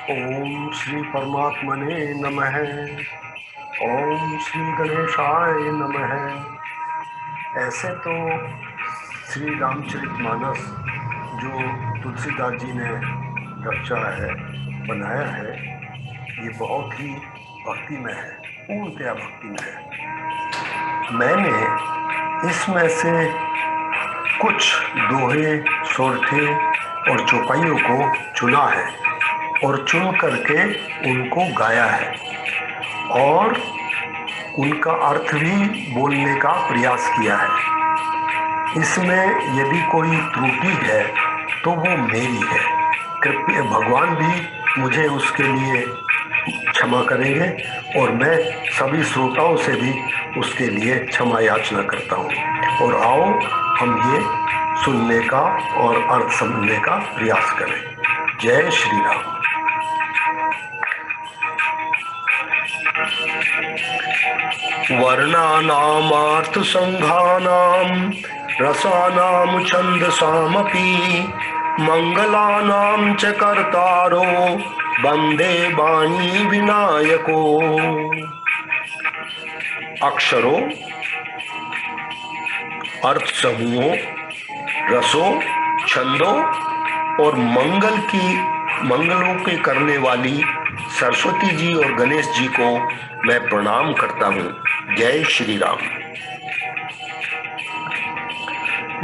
ओम श्री परमात्मने नमः। ओम श्री गणेशाय नमः। ऐसे तो श्री रामचरितमानस जो तुलसीदास जी ने रचा है, बनाया है, ये बहुत ही भक्तिमय है, पूर्णतया भक्तिमय है। मैंने इसमें से कुछ दोहे, सोरठे और चौपाइयों को चुना है और चुन करके उनको गाया है और उनका अर्थ भी बोलने का प्रयास किया है। इसमें यदि कोई त्रुटि है तो वो मेरी है। कृपया भगवान भी मुझे उसके लिए क्षमा करेंगे और मैं सभी श्रोताओं से भी उसके लिए क्षमा याचना करता हूँ। और आओ हम ये सुनने का और अर्थ समझने का प्रयास करें। जय श्री राम। वर्णानामार्थ संघानां रसानां छन्दसामपि मंगलानां च कर्तारो वंदे वाणी विनायको। अक्षरों, अर्थ समूहों, रसों, छंदों और मंगलों के करने वाली सरस्वती जी और गणेश जी को मैं प्रणाम करता हूँ। जय श्री राम।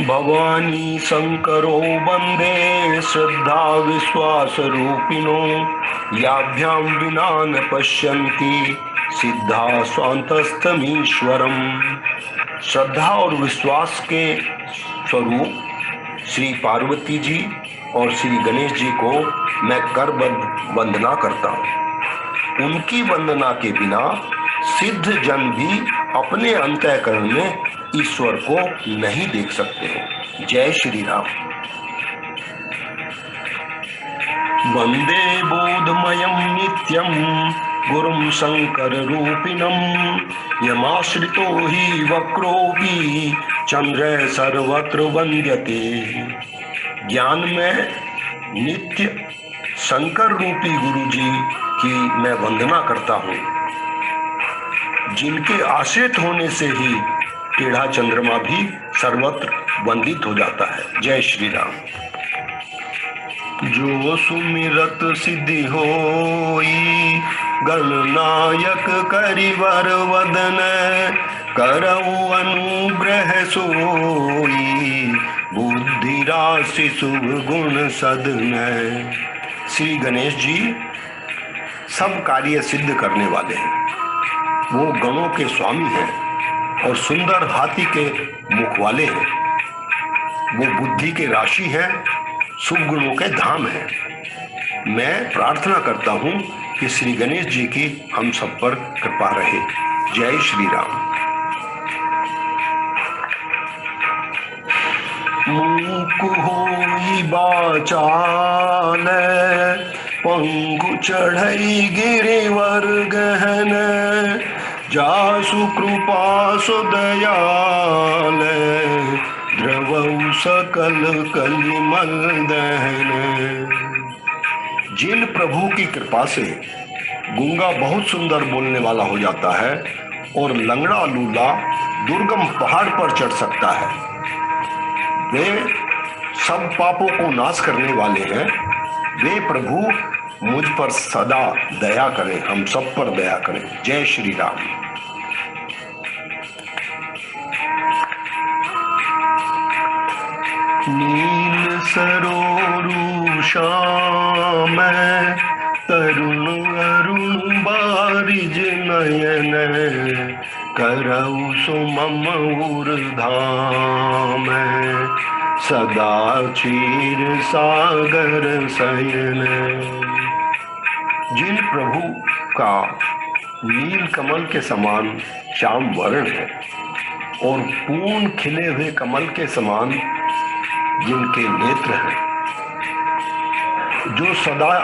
भवानी शंकरो वंदे श्रद्धा विश्वास रूपिणो याभ्यां विना न पश्यन्ति सिद्धा स्वान्तस्थमीश्वरम। श्रद्धा और विश्वास के स्वरूप श्री पार्वती जी और श्री गणेश जी को मैं करबद्ध वंदना करता हूँ। उनकी वंदना के बिना सिद्ध जन भी अपने अंतःकरण में ईश्वर को नहीं देख सकते हो। जय श्री राम। वंदे बोधमयं नित्यं गुरुं शंकर रूपिणं यमाश्रितो हि वक्रोऽपि चंद्र सर्वत्र वंद्यते। ज्ञान में नित्य शंकर रूपी गुरु जी की मैं वंदना करता हूँ, जिनके आश्रित होने से ही टेढ़ा चंद्रमा भी सर्वत्र वंदित हो जाता है। जय श्री राम। जो सुमिरत सिद्धि होई गणनायक करिवर वदन करऊ अनुग्रह सोई बुद्धि राशि शुभ गुण सदन। श्री गणेश जी सब कार्य सिद्ध करने वाले हैं। वो गणों के स्वामी हैं और सुंदर हाथी के मुख वाले हैं। वो बुद्धि के राशि हैं, शुभ गुणों के धाम हैं। मैं प्रार्थना करता हूँ कि श्री गणेश जी की हम सब पर कृपा रहे। जय श्री राम। मूक होई बाचाल पंगु चढ़ई गिरिवर गहन जासु कृपा सुदयाल द्रवऊ सकल कलिमल दहन। जिन प्रभु की कृपा से गूंगा बहुत सुंदर बोलने वाला हो जाता है और लंगड़ा लूला दुर्गम पहाड़ पर चढ़ सकता है, वे सब पापों को नाश करने वाले हैं। वे प्रभु मुझ पर सदा दया करें, हम सब पर दया करें। जय श्री राम। नील सरोरु श्याम तरुण अरुण बारिज नयन करऊ सुमम धाम सदा क्षीर सागर शयन। जिन प्रभु का नील कमल के समान श्याम वर्ण है और पूर्ण खिले हुए कमल के समान जिनके नेत्र हैं, जो सदा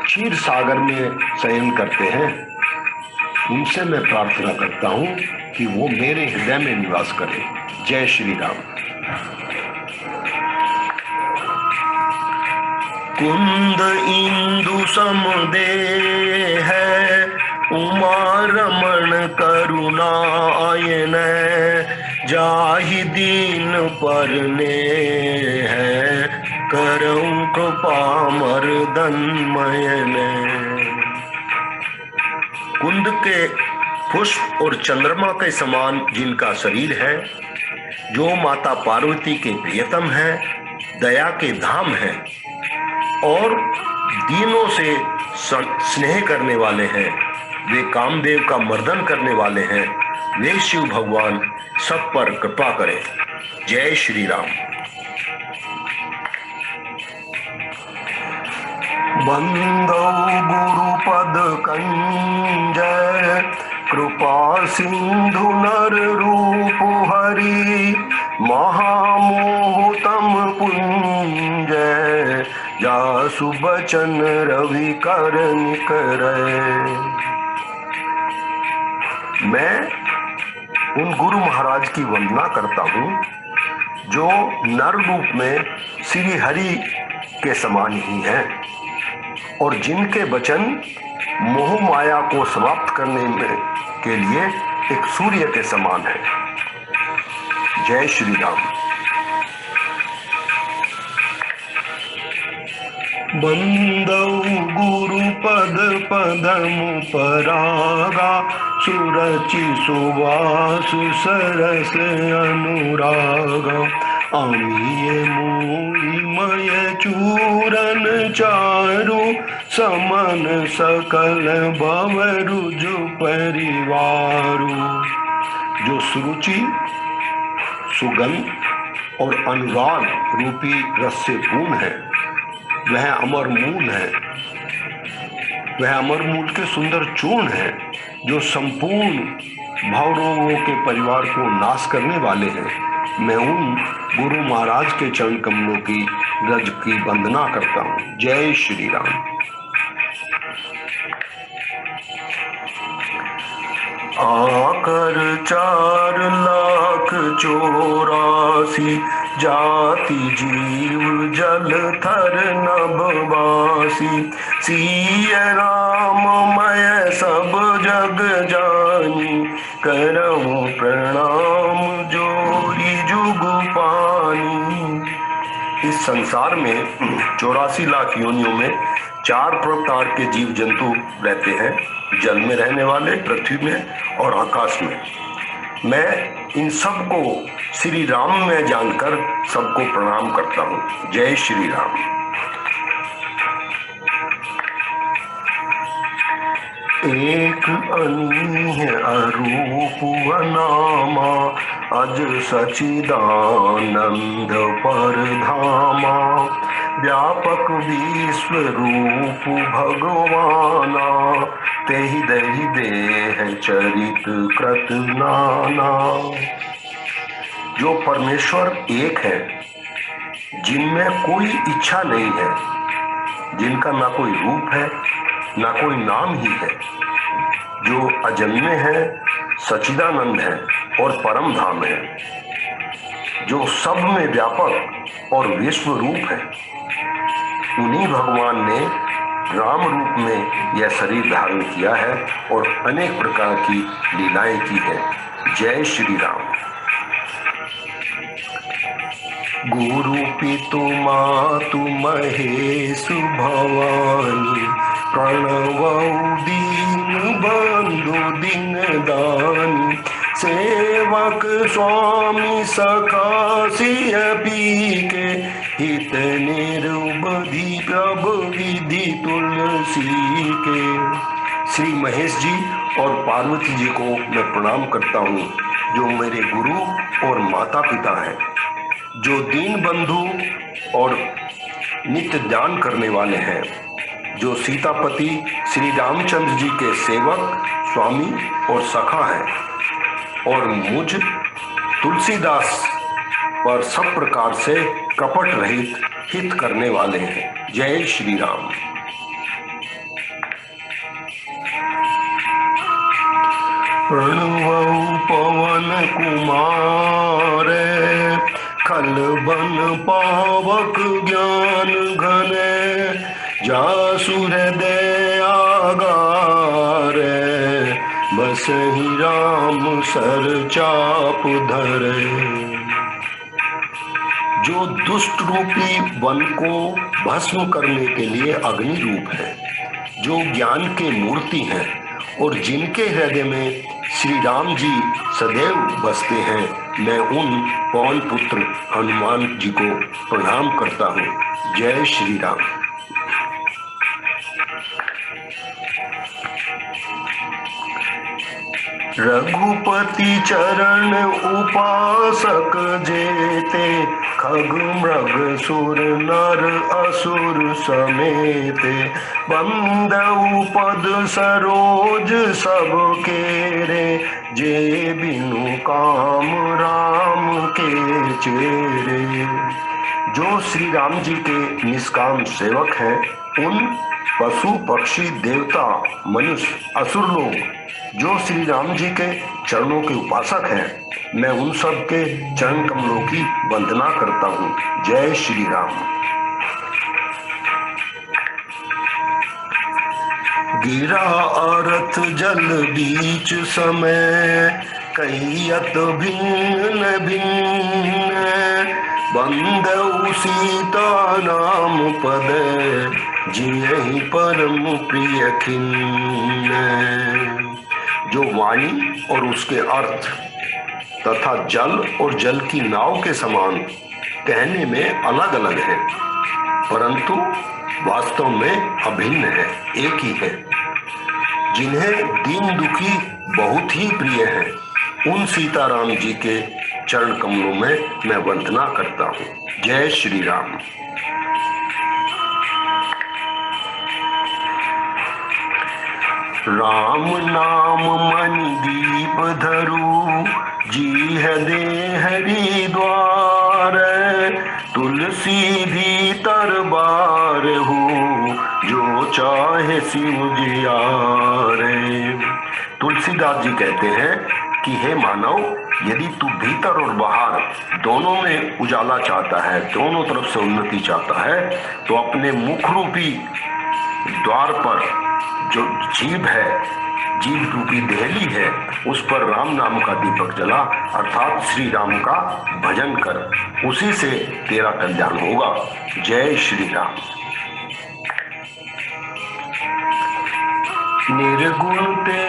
क्षीर सागर में शयन करते हैं, उनसे मैं प्रार्थना करता हूँ कि वो मेरे हृदय में निवास करें। जय श्री राम। कुंद इंदु समदेह उमा रमण करुणायन जाहि दीन परने है करऊं कृपा मर्दनमयन। कुंद के पुष्प और चंद्रमा के समान जिनका शरीर है, जो माता पार्वती के प्रियतम है, दया के धाम है और दीनों से स्नेह करने वाले हैं, वे कामदेव का मर्दन करने वाले हैं, वे शिव भगवान सब पर कृपा करें। जय श्री राम। बंदौ गुरुपद कंजय कृपा सिंधु नर रूप हरि महामोहतम पुंजय जासु बचन रवि करन करे। मैं उन गुरु महाराज की वंदना करता हूँ जो नर रूप में श्री हरि के समान ही हैं और जिनके वचन मोह माया को समाप्त करने में के लिए एक सूर्य के समान है। जय श्री राम। बंदौ गुरु पद पदम परागा सुरचि सुवास सरस अनुरागा अमीय मूलिमय चूरन चारु समन सकल भवरुजु परिवारु। जो सुरुचि सुगंध और अनुराग रूपी रस से पूर्ण है, वह अमर मूल है, वह अमर मूल के सुंदर चूर्ण है जो संपूर्ण भवरोगों के परिवार को नाश करने वाले हैं। मैं उन गुरु महाराज के चरण कमलों की रज की वंदना करता हूँ। जय श्री राम। आकर 4 लाख 84 जाति जीव जल थर नभवासी सिय राम मय सब जग जानी करऊं प्रणाम जोरी जुग पानी। इस संसार में 84 लाख योनियों में 4 प्रकार के जीव जंतु रहते हैं, जल में रहने वाले, पृथ्वी में और आकाश में। मैं इन सबको श्री राम में जानकर सबको प्रणाम करता हूँ। जय श्री राम। एक अनीह अरूप अनामा अज सचिदानंद परधामा व्यापक विश्व रूप भगवाना तेहि दहि देह चरित कृत नाना। जो परमेश्वर एक है, जिनमें कोई इच्छा नहीं है, जिनका ना कोई रूप है ना कोई नाम ही है, जो अजन्मे है, सच्चिदानंद है और परम धाम है, जो सब में व्यापक और विश्व रूप है, उन्हीं भगवान ने राम रूप में यह शरीर धारण किया है और अनेक प्रकार की लीलाएं की है। जय श्री राम। गुरु पितु मातु महेशु भवानी प्रणवौ दीन बंधु दिन दानी सेवक स्वामी सखा सिय पी के हित निरुबधि प्रभु विधि तुलसी के। श्री महेश जी और पार्वती जी को मैं प्रणाम करता हूँ, जो मेरे गुरु और माता पिता हैं, जो दीन बंधु और नित्य ध्यान करने वाले हैं, जो सीतापति श्री रामचंद्र जी के सेवक स्वामी और सखा हैं और मुझ तुलसीदास पर सब प्रकार से कपट रहित हित करने वाले हैं। जय श्री राम। प्रणवौ पवन कुमार खल बन पावक ज्ञान घने जासु हृदय आगारे, बस ही राम सर चाप धरे। जो दुष्ट रूपी वन को भस्म करने के लिए अग्नि रूप है, जो ज्ञान के मूर्ति हैं और जिनके हृदय में श्री राम जी सदैव बसते हैं, मैं उन पवन पुत्र हनुमान जी को प्रणाम करता हूँ। जय श्री राम। रघुपति चरण उपासक जेते, खग मृग सुर नर असुर समेते। बंदउ पद सरोज सब केरे, जे बिनु काम राम के चेरे। जो श्री राम जी के निष्काम सेवक हैं, उन पशु पक्षी देवता मनुष्य असुर लोग जो श्री राम जी के चरणों के उपासक हैं, मैं उन सब के चरण कमलों की वंदना करता हूँ। जय श्री राम। गिरा अर्थ जल बीच समय, कहियत भिन्न भिन्न। बंदउ सीता नाम पद, जियहि परम प्रिय खिन्न। जो वाणी और उसके अर्थ तथा जल और जल की नाव के समान कहने में अलग अलग है, परंतु वास्तव में अभिन्न है, एक ही है। जिन्हें दीन दुखी बहुत ही प्रिय है, उन सीताराम जी के चरण कमलों में मैं वंदना करता हूँ। जय श्री राम। राम नाम मणि दीप धरु, जीह दे हरिद्वार। तुलसी भीतर बार हो, जो चाहे शिव जियारे। तुलसीदास जी कहते हैं कि हे मानव, यदि तू भीतर और बाहर दोनों में उजाला चाहता है, दोनों तरफ से उन्नति चाहता है, तो अपने मुख रूपी द्वार पर जो जीभ है, जीभ रूपी देहली है, उस पर राम नाम का दीपक जला, अर्थात श्री राम का भजन कर, उसी से तेरा कल्याण होगा। जय श्री राम। निर्गुण ते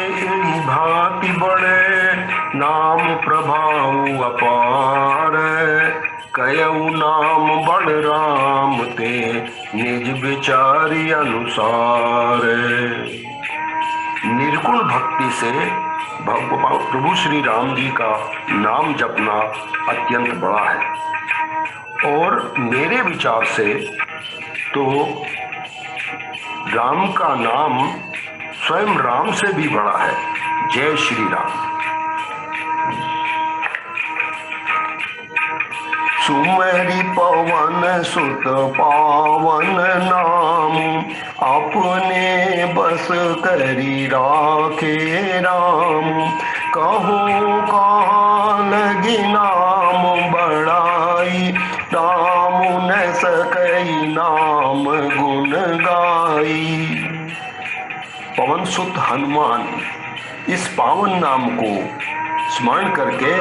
भांति बड़े, नाम प्रभाव अपार। कयऊ नाम बड़ राम ते, निज विचारी अनुसार। निर्गुण भक्ति से प्रभु श्री राम जी का नाम जपना अत्यंत बड़ा है, और मेरे विचार से तो राम का नाम स्वयं राम से भी बड़ा है। जय श्री राम। सुमरि पवन सुत पावन नाम, अपने बस करी राखे राम। कहो कहाँ लगी नाम बड़ाई, राम न सकई नाम गुण गाई। पवन सुत हनुमान इस पावन नाम को स्मरण करके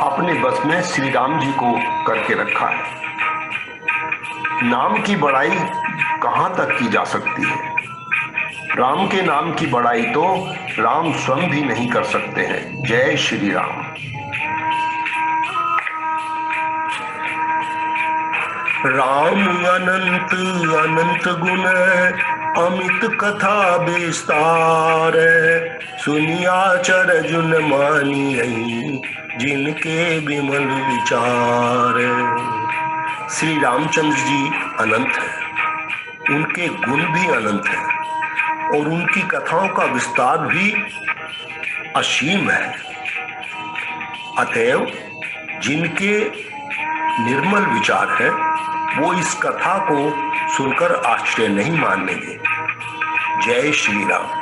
अपने बस में श्री राम जी को करके रखा है। नाम की बड़ाई कहाँ तक की जा सकती है? राम के नाम की बड़ाई तो राम स्वयं भी नहीं कर सकते हैं। जय श्री राम। राम अनंत अनंत गुण, अमित कथा विस्तार। सुनिया चरजुन मानियहि, जिनके विमल विचार। श्री रामचंद्र जी अनंत हैं, उनके गुण भी अनंत हैं और उनकी कथाओं का विस्तार भी असीम है। अतएव जिनके निर्मल विचार है, वो इस कथा को सुनकर आश्चर्य नहीं मानेंगे। जय श्री राम।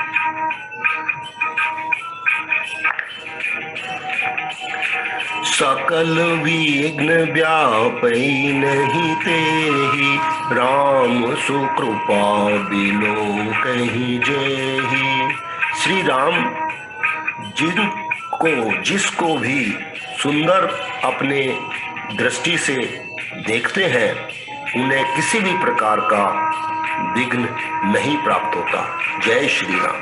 सकल विघ्न व्यापै नहीं तेहि, राम सुकृपा बिलो कहीं जेहि। श्री राम जिसको भी सुंदर अपने दृष्टि से देखते हैं, उन्हें किसी भी प्रकार का विघ्न नहीं प्राप्त होता। जय श्री राम।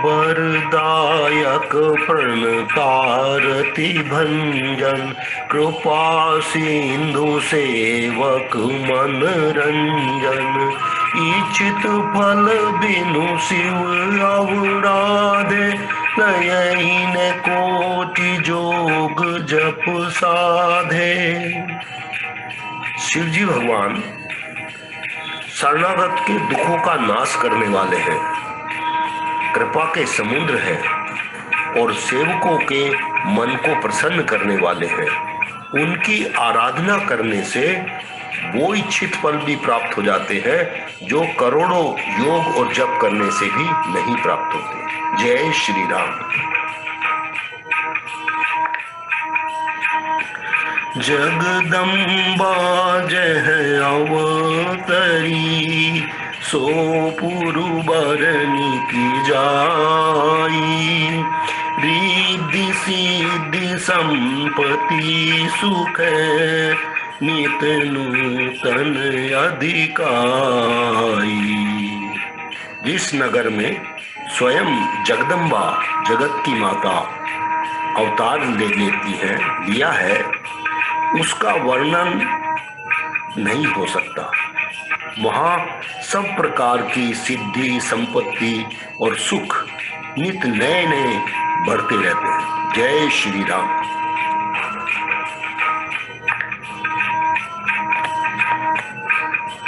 वरदायक प्रणतारति भंजन, कृपा सिंधु सेवक मन रंजन। इच्छित फल बिनु शिव अवराधे, नयन कोटि जोग जप साधे। शिव जी भगवान शरणागत के दुखों का नाश करने वाले हैं, कृपा के समुद्र हैं और सेवकों के मन को प्रसन्न करने वाले हैं। उनकी आराधना करने से वो इच्छित फल भी प्राप्त हो जाते हैं जो करोड़ों योग और जप करने से भी नहीं प्राप्त होते। जय श्री राम। जगदम्बा जय अवतरी, सो पुरबरनी की जाई। रिद्धि सिद्धि संपत्ति सुख, नित नूतन अधिकाई। जिस नगर में स्वयं जगदम्बा जगत की माता अवतार ले लेती है, लिया है, उसका वर्णन नहीं हो सकता। वहां सब प्रकार की सिद्धि संपत्ति और सुख नित नए नए बढ़ते रहते हैं। जय श्री राम।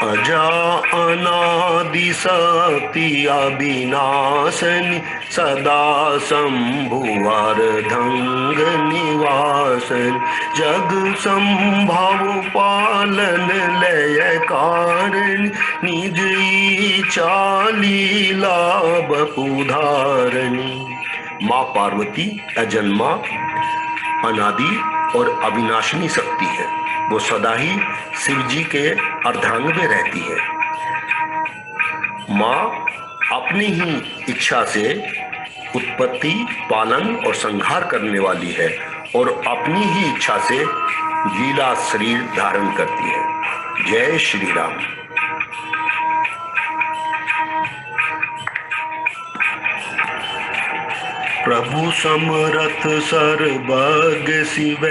अजा अनादि शक्ति अविनाशनि, सदा शंभुवर धंग निवासन। जग संभव पालन लय कारण, निज इच्छा लीला बपुधारणी। माँ पार्वती अजन्मा, अनादि और अविनाशिनी शक्ति है। वो सदा ही शिव जी के अर्धांग में रहती है। माँ अपनी ही इच्छा से उत्पत्ति, पालन और संहार करने वाली है और अपनी ही इच्छा से लीला शरीर धारण करती है। जय श्री राम। प्रभु समरथ सर्वज्ञ शिव,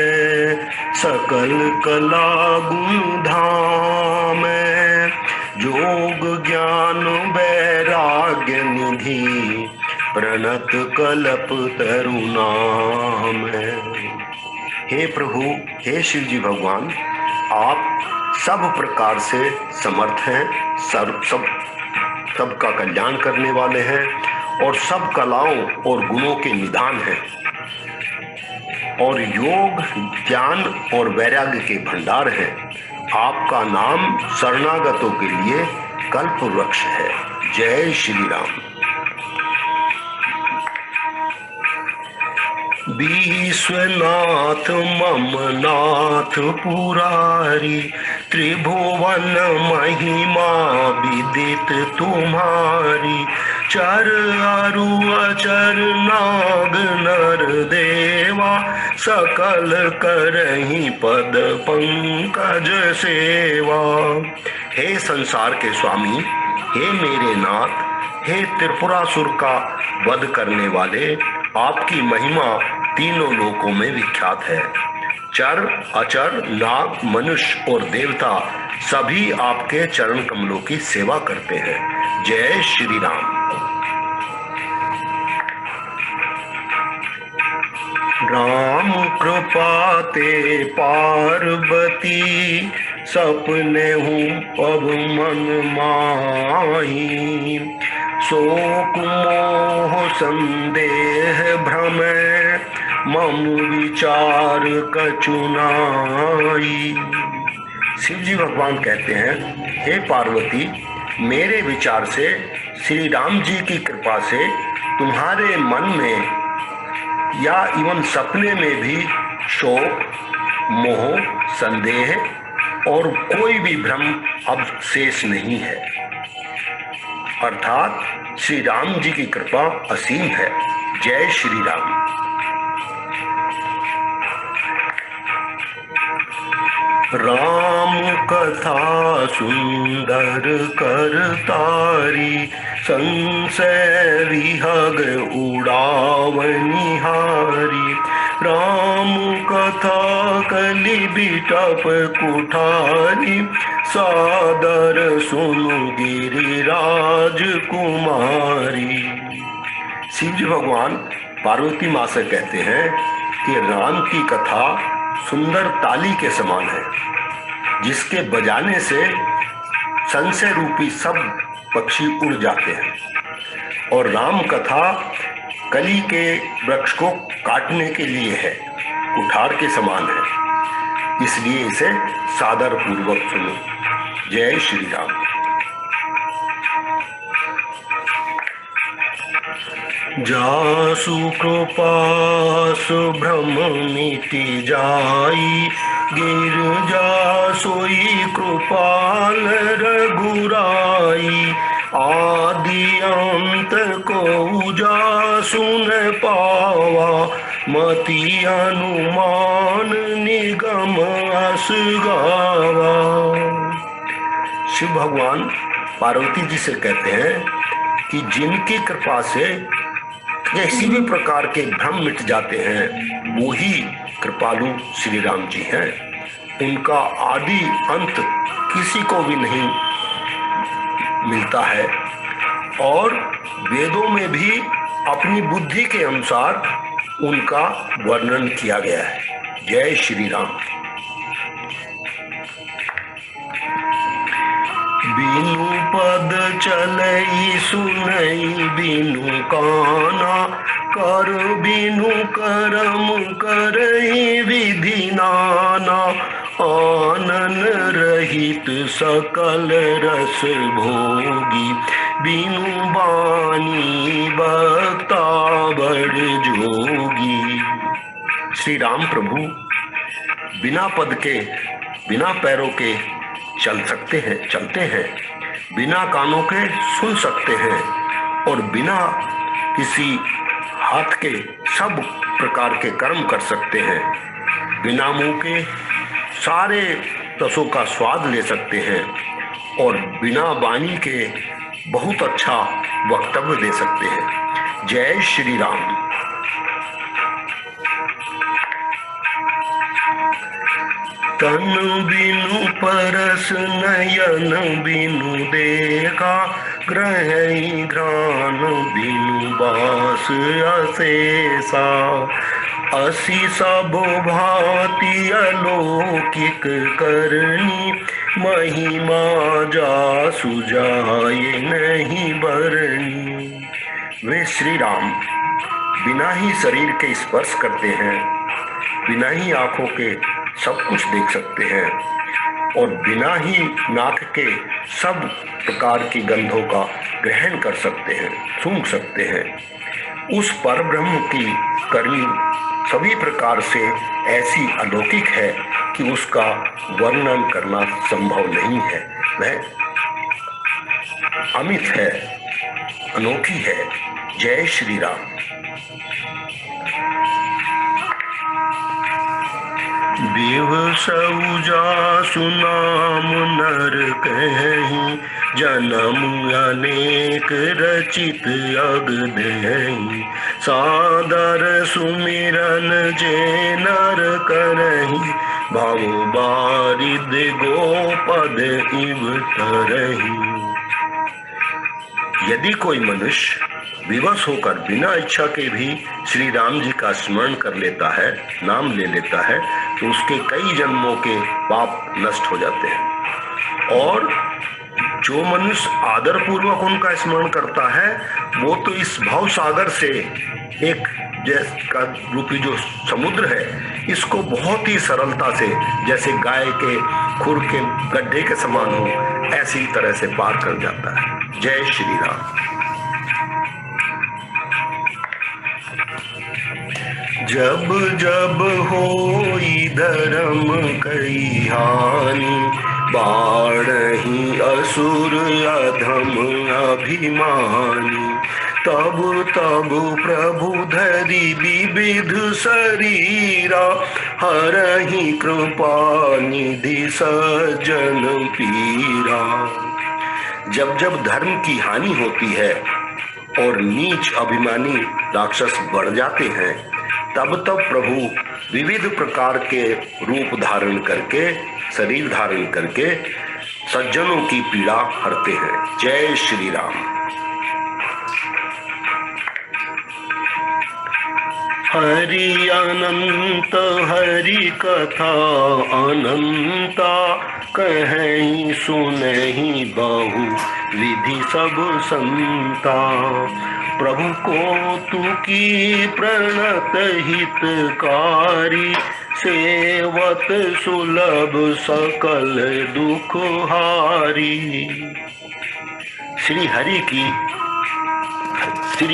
सकल कला गुण धाम। जोग ज्ञान वैराग्य निधि, प्रणत कल्प तरु नाम। हे प्रभु, हे शिव जी भगवान, आप सब प्रकार से समर्थ हैं, सबका कल्याण करने वाले हैं और सब कलाओं और गुणों के निधान हैं और योग, ज्ञान और वैराग्य के भंडार हैं। आपका नाम शरणागतों के लिए कल्प वृक्ष है। जय श्री राम। विश्वनाथ मम नाथ पुरारी, त्रिभुवन महिमा विदित तुम्हारी। चर अरु अचर नाग नर देवा, सकल करहि पद पंकज सेवा। हे संसार के स्वामी, हे मेरे नाथ, हे त्रिपुरासुर का वध करने वाले, आपकी महिमा तीनों लोकों में विख्यात है। चर, अचर, नाग, मनुष्य और देवता सभी आपके चरण कमलों की सेवा करते हैं। जय श्री राम। राम कृपा ते पार्वती, सपने हूँ अब मन माही। शोक मोह संदेह भ्रम, मम विचार कचुनाई। शिव जी भगवान कहते हैं, हे पार्वती, मेरे विचार से, श्री राम जी की कृपा से तुम्हारे मन में या इवन सपने में भी शोक, मोह, संदेह और कोई भी भ्रम अब शेष नहीं है। अर्थात श्री राम जी की कृपा असीम है। जय श्री राम। राम कथा सुंदर करतारी, संशय विहग उड़ावनिहारी। राम कथा कलि बिटप कुठारी, सादर सुनु गिरिराज कुमारी। शिव जी भगवान पार्वती माँ से कहते हैं कि राम की कथा सुंदर ताली के समान है, जिसके बजाने से संशय रूपी सब पक्षी उड़ जाते हैं। और राम कथा कली के वृक्ष को काटने के लिए है, कुठार के समान है, इसलिए इसे सादर पूर्वक सुनो। जय श्री राम। जासु कृपा भ्रम मिटि जाई, गिर जासोई कृपाल रघुराई। आदि अंत को जासु न पावा, मति अनुमान निगम अस गावा। शिव भगवान पार्वती जी से कहते हैं कि जिनकी कृपा से किसी भी प्रकार के भ्रम मिट जाते हैं, वो ही कृपालु श्री राम जी हैं। उनका आदि अंत किसी को भी नहीं मिलता है और वेदों में भी अपनी बुद्धि के अनुसार उनका वर्णन किया गया है। जय श्री राम। बिनु पद चलई सुनई बिनु काना, कर बिनु करम करई विधि नाना। आनन रहित सकल रस भोगी, बिनु बानी बक्ता बड़ जोगी। श्री राम प्रभु बिना पद के, बिना पैरों के चलते हैं, बिना कानों के सुन सकते हैं और बिना किसी हाथ के सब प्रकार के कर्म कर सकते हैं। बिना मुंह के सारे रसों का स्वाद ले सकते हैं और बिना वाणी के बहुत अच्छा वक्तव्य दे सकते हैं। जय श्री राम। तन बिनु परस नयन बिनु देखा, ग्रहई घ्राण बिनु बास अशेषा। असी सब भांति अलौकिक करनी, महिमा जासु जाए नहीं बरनी। वे श्री राम बिना ही शरीर के स्पर्श करते हैं, बिना ही आंखों के सब कुछ देख सकते हैं और बिना ही नाक के सब प्रकार की गंधों का ग्रहण कर सकते हैं, सूंघ सकते हैं। उस परब्रह्म की करनी सभी प्रकार से ऐसी अलौकिक है कि उसका वर्णन करना संभव नहीं है। वह अमित है, अनोखी है। जय श्री राम। बिवसउ जासु नाम नर कहीं, जन्म अनेक रचित अग देहीं। सादर सुमिरन जे नर करहीं, भव बारिद गोपद इव तरहीं। यदि कोई मनुष्य विवश होकर बिना इच्छा के भी श्री राम जी का स्मरण कर लेता है, नाम ले लेता है, तो उसके कई जन्मों के पाप नष्ट हो जाते हैं। और जो मनुष्य आदर पूर्वक उनका स्मरण करता है, वो तो इस भाव सागर से एक का रूपी जो समुद्र है, इसको बहुत ही सरलता से, जैसे गाय के खुर के गड्ढे के समान हो, ऐसी तरह से पार कर जाता है। जय श्री राम। जब जब होई धर्म कई हानि, बाढ़हि असुर अधम अभिमानी। तब तब प्रभु धरि विविध शरीरा, हरहि कृपा निधि सज्जन पीरा। जब जब धर्म की हानि होती है और नीच अभिमानी राक्षस बढ़ जाते हैं, तब तब प्रभु विविध प्रकार के रूप धारण करके, शरीर धारण करके सज्जनों की पीड़ा हरते हैं। जय श्री राम। हरि अनंत हरि कथा अनंता, कहीं सुनहि बहु विधि सब संता। प्रभु को तुकी प्रणत हितकारी, सेवत सुलभ सकल दुख हारी। श्री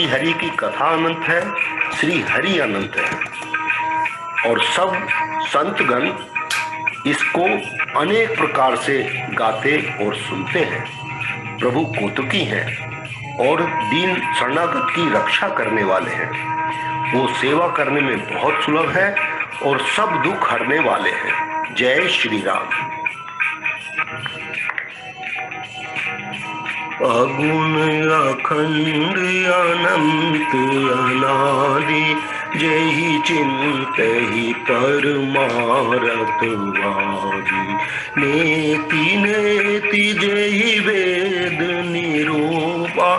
हरि की कथा अनंत है, श्री हरि अनंत है और सब संतगण इसको अनेक प्रकार से गाते और सुनते हैं। प्रभु कौतुकी हैं और दीन शरणागत की रक्षा करने वाले हैं। वो सेवा करने में बहुत सुलभ है और सब दुख हरने वाले हैं। जय श्री राम। अगुण अखंड अनंत अनादि, जेहि चिंतहि परमारथ वादी। नेति नेति जेहि वेद निरूपा,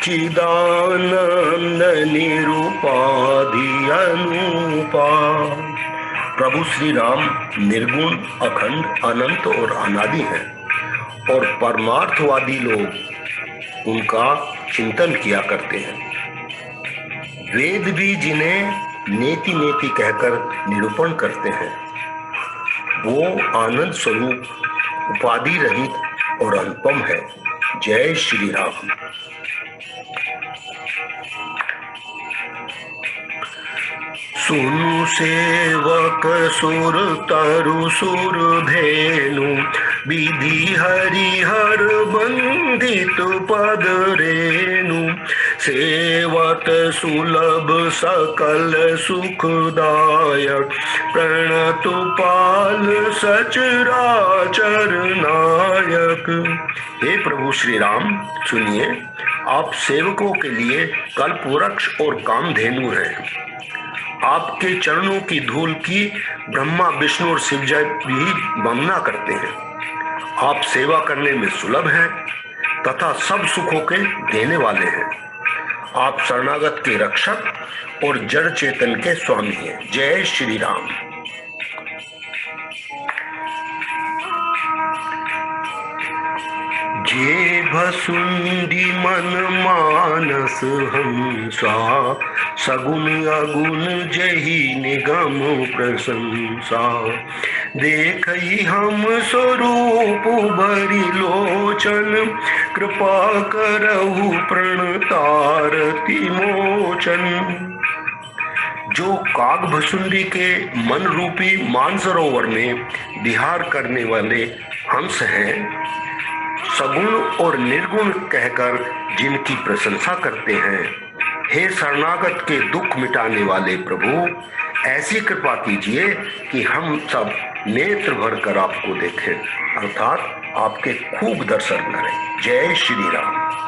चिदानंद निरूपाधि अनुपा। प्रभु श्री राम निर्गुण, अखंड, अनंत और अनादि हैं और परमार्थवादी लोग उनका चिंतन किया करते हैं। वेद भी जिन्हें नेति नेति कहकर निरूपण करते हैं, वो आनंद स्वरूप, उपाधि रहित और अनुपम है। जय श्री राम। सुनु सेवक सुर तरु सुर धेनु, विधि हरिहर बंदित पद रेणु। सेवत सुलभ सकल सुखदायक, प्रणत पाल सचराचर नायक। हे प्रभु श्री राम, सुनिए, आप सेवकों के लिए कल्प वृक्ष और कामधेनु हैं। आपके चरणों की धूल की ब्रह्मा, विष्णु और शिवजी भी वंदना करते हैं। आप सेवा करने में सुलभ हैं तथा सब सुखों के देने वाले हैं। आप शरणागत के रक्षक और जड़ चेतन के स्वामी हैं। जय श्री राम। जे भसुंडी मन मानस हंसा, सगुन अगुण जहि निगम प्रशंसा। देखई हम स्वरूप भरि लोचन, कृपा करहु प्रणतारति मोचन। जो काग भसुंडी के मन रूपी मानसरोवर में विहार करने वाले हंस हैं, सगुण और निर्गुण कहकर जिनकी प्रशंसा करते हैं, हे शरणागत के दुख मिटाने वाले प्रभु, ऐसी कृपा कीजिए कि हम सब नेत्र भर कर आपको देखें, अर्थात आपके खूब दर्शन करें। जय श्री राम।